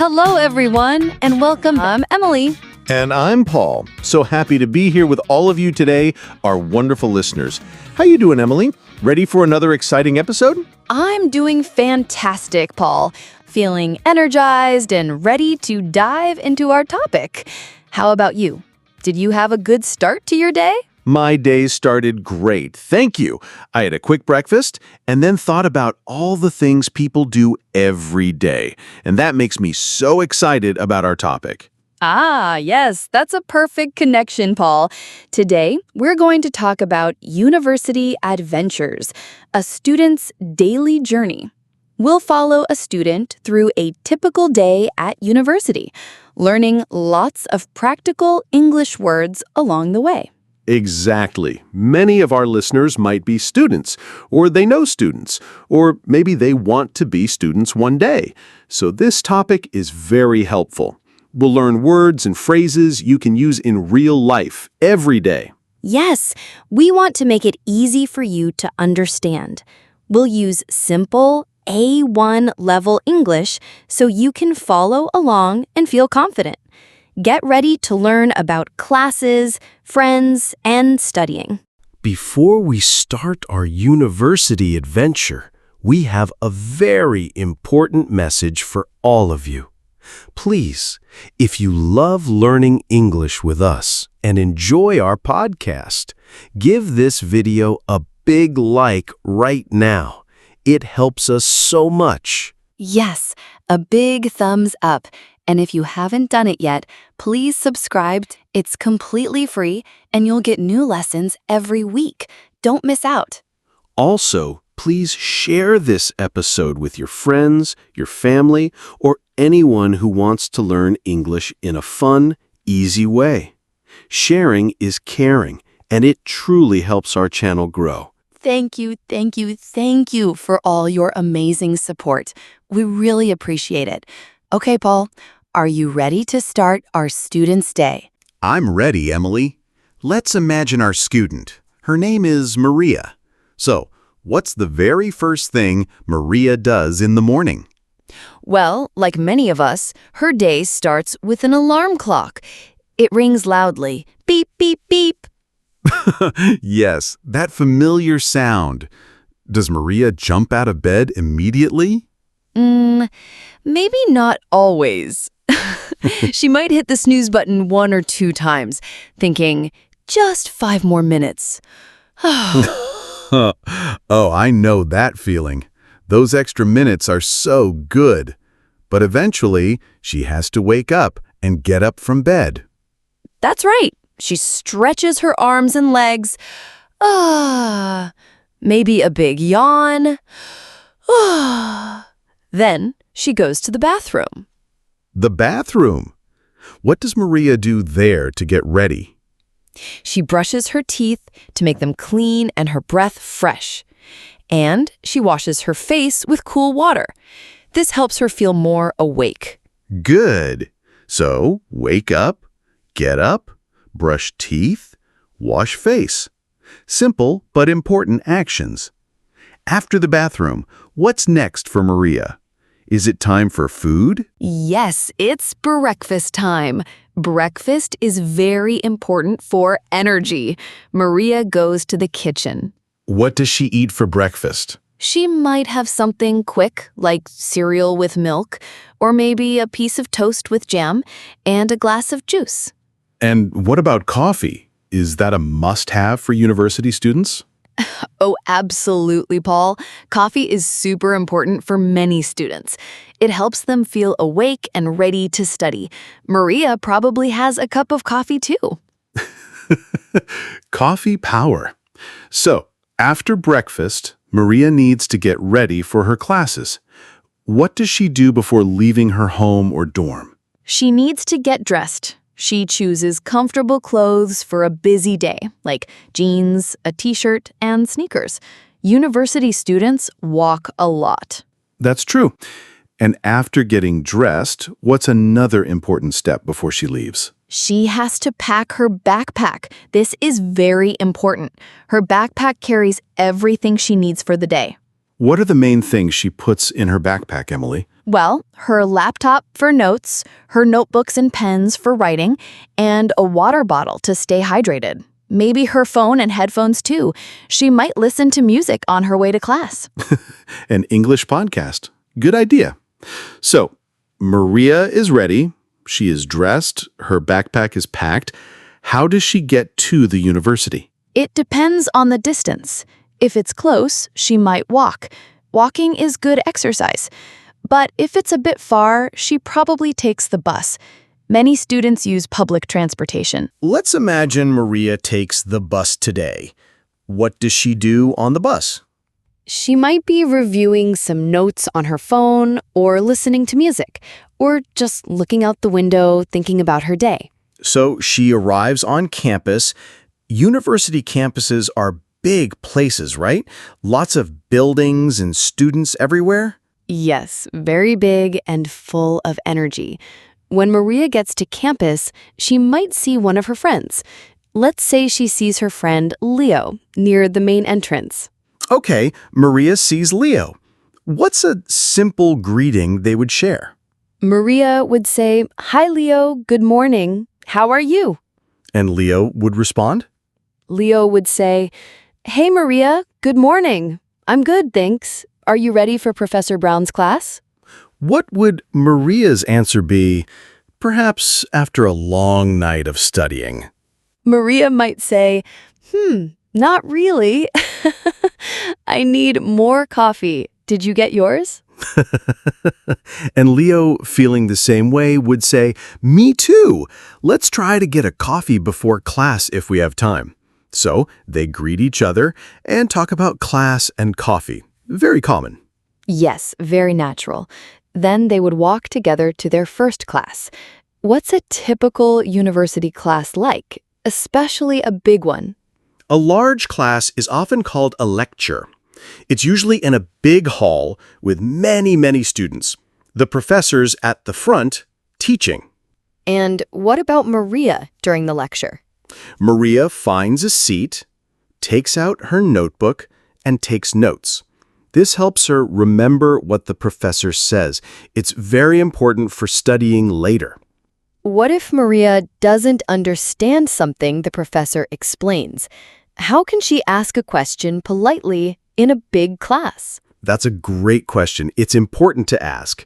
Hello, everyone, and welcome. I'm Emily. And I'm Paul. So happy to be here with all of you today, our wonderful listeners. How you doing, Emily? Ready for another exciting episode? I'm doing fantastic, Paul. Feeling energized and ready to dive into our topic. How about you? Did you have a good start to your day? My day started great, thank you. I had a quick breakfast and then thought about all the things people do every day. And that makes me so excited about our topic. Ah, yes, that's a perfect connection, Paul. Today, we're going to talk about university adventures, a student's daily journey. We'll follow a student through a typical day at university, learning lots of practical English words along the way. Exactly. Many of our listeners might be students, or they know students, or maybe they want to be students one day. So this topic is very helpful. We'll learn words and phrases you can use in real life every day. Yes, we want to make it easy for you to understand. We'll use simple A1 level English so you can follow along and feel confident. Get ready to learn about classes, friends, and studying. Before we start our university adventure, we have a very important message for all of you. Please, if you love learning English with us and enjoy our podcast, give this video a big like right now. It helps us so much. Yes, a big thumbs up. And if you haven't done it yet, please subscribe. It's completely free, and you'll get new lessons every week. Don't miss out. Also, please share this episode with your friends, your family, or anyone who wants to learn English in a fun, easy way. Sharing is caring, and it truly helps our channel grow. Thank you for all your amazing support. We really appreciate it. Okay, Paul, are you ready to start our Student's Day? I'm ready, Emily. Let's imagine our student. Her name is Maria. So, what's the very first thing Maria does in the morning? Well, like many of us, her day starts with an alarm clock. It rings loudly. Beep, beep, beep. Yes, that familiar sound. Does Maria jump out of bed immediately? Maybe not always. She might hit the snooze button 1 or 2 times, thinking, just 5 more minutes. Oh, I know that feeling. Those extra minutes are so good. But eventually, she has to wake up and get up from bed. That's right. She stretches her arms and legs. Maybe a big yawn. Then she goes to the bathroom. The bathroom. What does Maria do there to get ready? She brushes her teeth to make them clean and her breath fresh. And she washes her face with cool water. This helps her feel more awake. Good. So, wake up, get up, brush teeth, wash face. Simple but important actions. After the bathroom, what's next for Maria? Is it time for food? Yes, it's breakfast time. Breakfast is very important for energy. Maria goes to the kitchen. What does she eat for breakfast? She might have something quick, like cereal with milk, or maybe a piece of toast with jam and a glass of juice. And what about coffee? Is that a must-have for university students? Oh, absolutely, Paul. Coffee is super important for many students. It helps them feel awake and ready to study. Maria probably has a cup of coffee too. Coffee power. So, after breakfast, Maria needs to get ready for her classes. What does she do before leaving her home or dorm? She needs to get dressed. She chooses comfortable clothes for a busy day, like jeans, a t-shirt, and sneakers. University students walk a lot. That's true. And after getting dressed, what's another important step before she leaves? She has to pack her backpack. This is very important. Her backpack carries everything she needs for the day. What are the main things she puts in her backpack, Emily? Well, her laptop for notes, her notebooks and pens for writing, and a water bottle to stay hydrated. Maybe her phone and headphones too. She might listen to music on her way to class. An English podcast. Good idea. So, Maria is ready. She is dressed. Her backpack is packed. How does she get to the university? It depends on the distance. If it's close, she might walk. Walking is good exercise. But if it's a bit far, she probably takes the bus. Many students use public transportation. Let's imagine Maria takes the bus today. What does she do on the bus? She might be reviewing some notes on her phone, or listening to music, or just looking out the window thinking about her day. So she arrives on campus. University campuses are big places, right? Lots of buildings and students everywhere. Yes, very big and full of energy. When Maria gets to campus, she might see one of her friends. Let's say she sees her friend Leo near the main entrance. Okay, Maria sees Leo. What's a simple greeting they would share? Maria would say, "Hi, Leo, good morning. How are you?" And Leo would respond? Leo would say, "Hey, Maria, good morning. I'm good, thanks. Are you ready for Professor Brown's class?" What would Maria's answer be, perhaps after a long night of studying? Maria might say, not really. I need more coffee. Did you get yours?" And Leo, feeling the same way, would say, "Me too. Let's try to get a coffee before class if we have time." So they greet each other and talk about class and coffee. Very common. Yes, very natural. Then they would walk together to their first class. What's a typical university class like, especially a big one? A large class is often called a lecture. It's usually in a big hall with many students. The professor's at the front teaching. And what about Maria during the lecture? Maria finds a seat, takes out her notebook, and takes notes. This helps her remember what the professor says. It's very important for studying later. What if Maria doesn't understand something the professor explains? How can she ask a question politely in a big class? That's a great question. It's important to ask.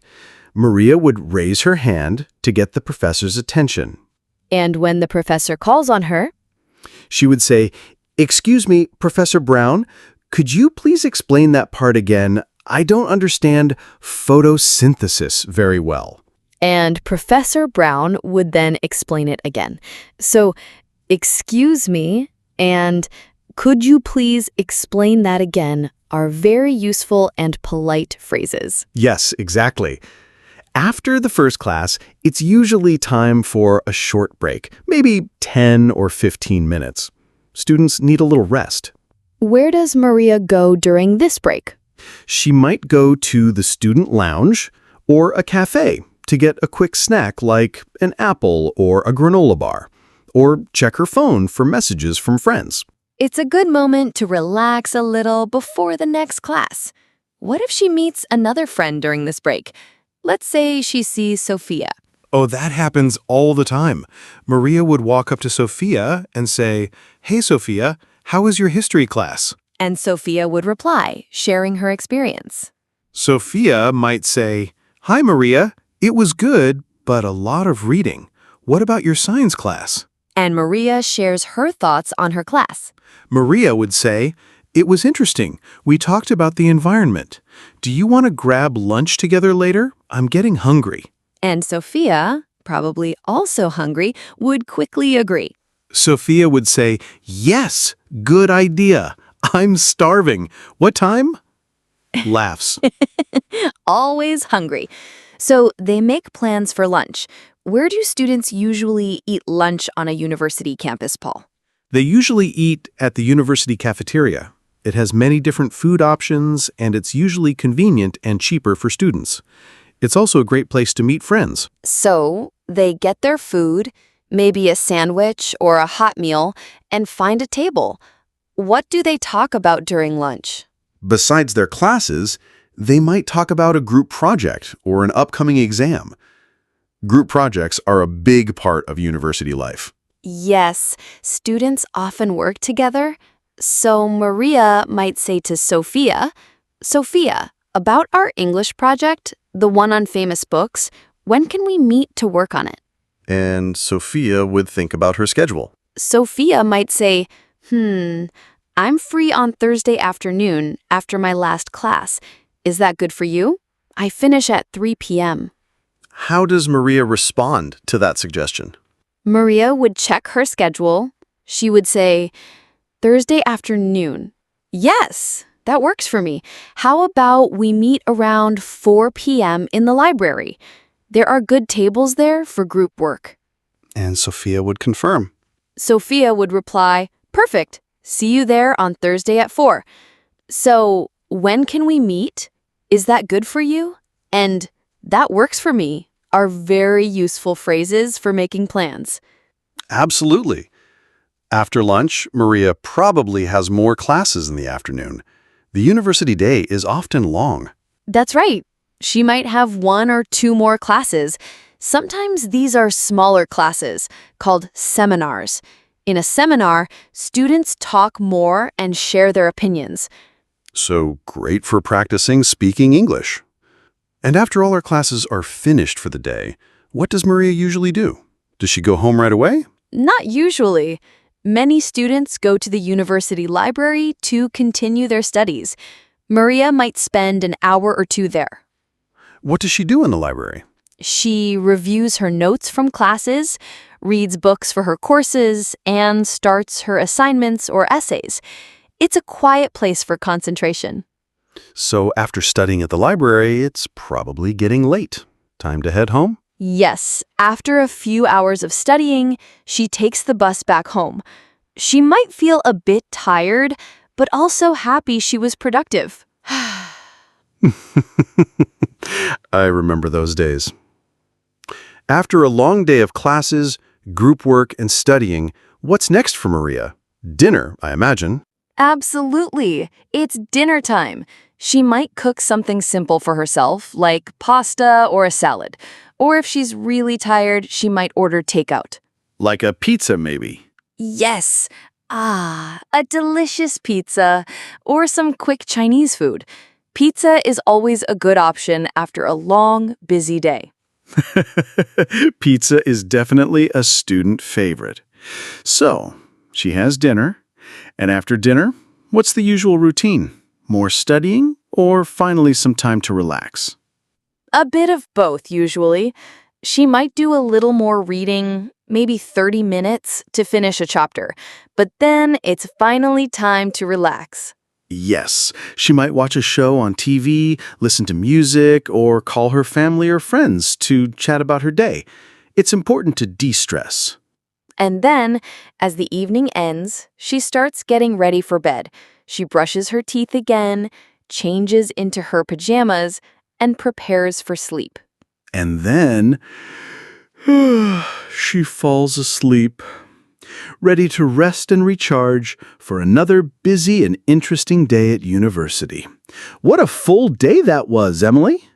Maria would raise her hand to get the professor's attention. And when the professor calls on her, She would say, "Excuse me, Professor Brown, could you please explain that part again? I don't understand photosynthesis very well." and Professor Brown would then explain it again. So, "Excuse me," and "Could you please explain that again?" are very useful and polite phrases. Yes, exactly. After the first class, it's usually time for a short break, maybe 10 or 15 minutes. Students need a little rest. Where does Maria go during this break? She might go to the student lounge or a cafe to get a quick snack like an apple or a granola bar, or check her phone for messages from friends. It's a good moment to relax a little before the next class. What if she meets another friend during this break? Let's say she sees Sophia. Oh, that happens all the time. Maria would walk up to Sophia and say, "Hey, Sophia, how was your history class?" And Sophia would reply, sharing her experience. Sophia might say, "Hi, Maria. It was good, but a lot of reading. What about your science class?" And Maria shares her thoughts on her class. Maria would say, "It was interesting. We talked about the environment. Do you want to grab lunch together later? I'm getting hungry." And Sophia, probably also hungry, would quickly agree. Sophia would say, "Yes, good idea. I'm starving. What time?" Laughs. Always hungry. So they make plans for lunch. Where do students usually eat lunch on a university campus, Paul? They usually eat at the university cafeteria. It has many different food options, and it's usually convenient and cheaper for students. It's also a great place to meet friends. So they get their food, maybe a sandwich or a hot meal, and find a table. What do they talk about during lunch? Besides their classes, they might talk about a group project or an upcoming exam. Group projects are a big part of university life. Yes, students often work together. So Maria might say to Sophia, Sophia, about our English project, the one on famous books, when can we meet to work on it? And Sophia would think about her schedule. Sophia might say, I'm free on Thursday afternoon after my last class. Is that good for you? I finish at 3 p.m. How does Maria respond to that suggestion? Maria would check her schedule. She would say, Thursday afternoon. Yes, that works for me. How about we meet around 4 p.m. in the library? There are good tables there for group work. And Sophia would confirm. Sophia would reply, perfect. See you there on Thursday at 4. So, when can we meet? Is that good for you? And that works for me are very useful phrases for making plans. Absolutely. After lunch, Maria probably has more classes in the afternoon. The university day is often long. That's right. She might have 1 or 2 more classes. Sometimes these are smaller classes called seminars. In a seminar, students talk more and share their opinions. So great for practicing speaking English. And after all her classes are finished for the day, what does Maria usually do? Does she go home right away? Not usually. Many students go to the university library to continue their studies. Maria might spend an hour or 2 there. What does she do in the library? She reviews her notes from classes, reads books for her courses, and starts her assignments or essays. It's a quiet place for concentration. So after studying at the library, it's probably getting late. Time to head home? Yes, after a few hours of studying, she takes the bus back home. She might feel a bit tired, but also happy she was productive. I remember those days. After a long day of classes, group work, and studying, what's next for Maria? Dinner, I imagine. Absolutely. It's dinner time. She might cook something simple for herself, like pasta or a salad. Or if she's really tired, she might order takeout. Like a pizza, maybe. Yes. A delicious pizza. Or some quick Chinese food. Pizza is always a good option after a long, busy day. Pizza is definitely a student favorite. So, she has dinner, and after dinner, what's the usual routine? More studying, or finally some time to relax? A bit of both, usually. She might do a little more reading, maybe 30 minutes to finish a chapter, but then it's finally time to relax. Yes, she might watch a show on TV, listen to music, or call her family or friends to chat about her day. It's important to de-stress. And then, as the evening ends, she starts getting ready for bed. She brushes her teeth again, changes into her pajamas, and prepares for sleep. And then she falls asleep, ready to rest and recharge for another busy and interesting day at university. What a full day that was, Emily!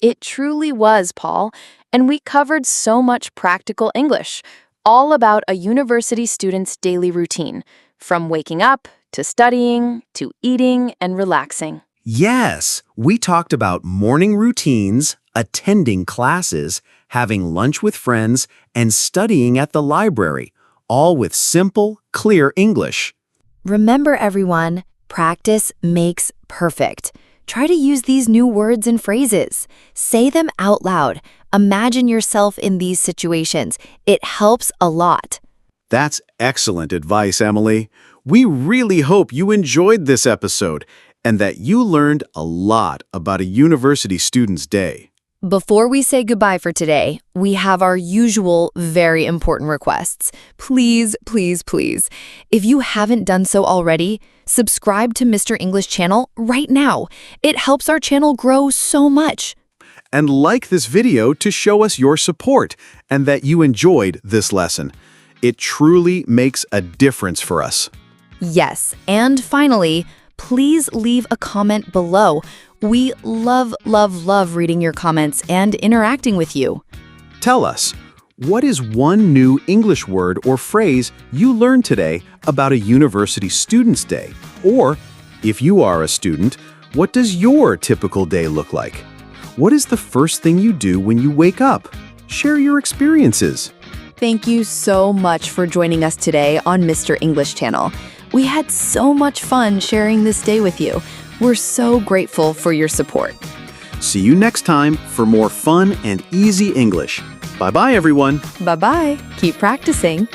It truly was, Paul, and we covered so much practical English, all about a university student's daily routine, from waking up to studying to eating and relaxing. Yes, we talked about morning routines, attending classes, having lunch with friends, and studying at the library, all with simple, clear English. Remember, everyone, practice makes perfect. Try to use these new words and phrases. Say them out loud. Imagine yourself in these situations. It helps a lot. That's excellent advice, Emily. We really hope you enjoyed this episode and that you learned a lot about a university student's day. Before we say goodbye for today, we have our usual very important requests. Please, please, please, if you haven't done so already, subscribe to Mr. English channel right now. It helps our channel grow so much. And like this video to show us your support and that you enjoyed this lesson. It truly makes a difference for us. Yes, and finally, please leave a comment below. We love, love, love reading your comments and interacting with you. Tell us, what is one new English word or phrase you learned today about a university student's day? Or, if you are a student, what does your typical day look like? What is the first thing you do when you wake up? Share your experiences. Thank you so much for joining us today on Mr. English Channel. We had so much fun sharing this day with you. We're so grateful for your support. See you next time for more fun and easy English. Bye-bye, everyone. Bye-bye. Keep practicing.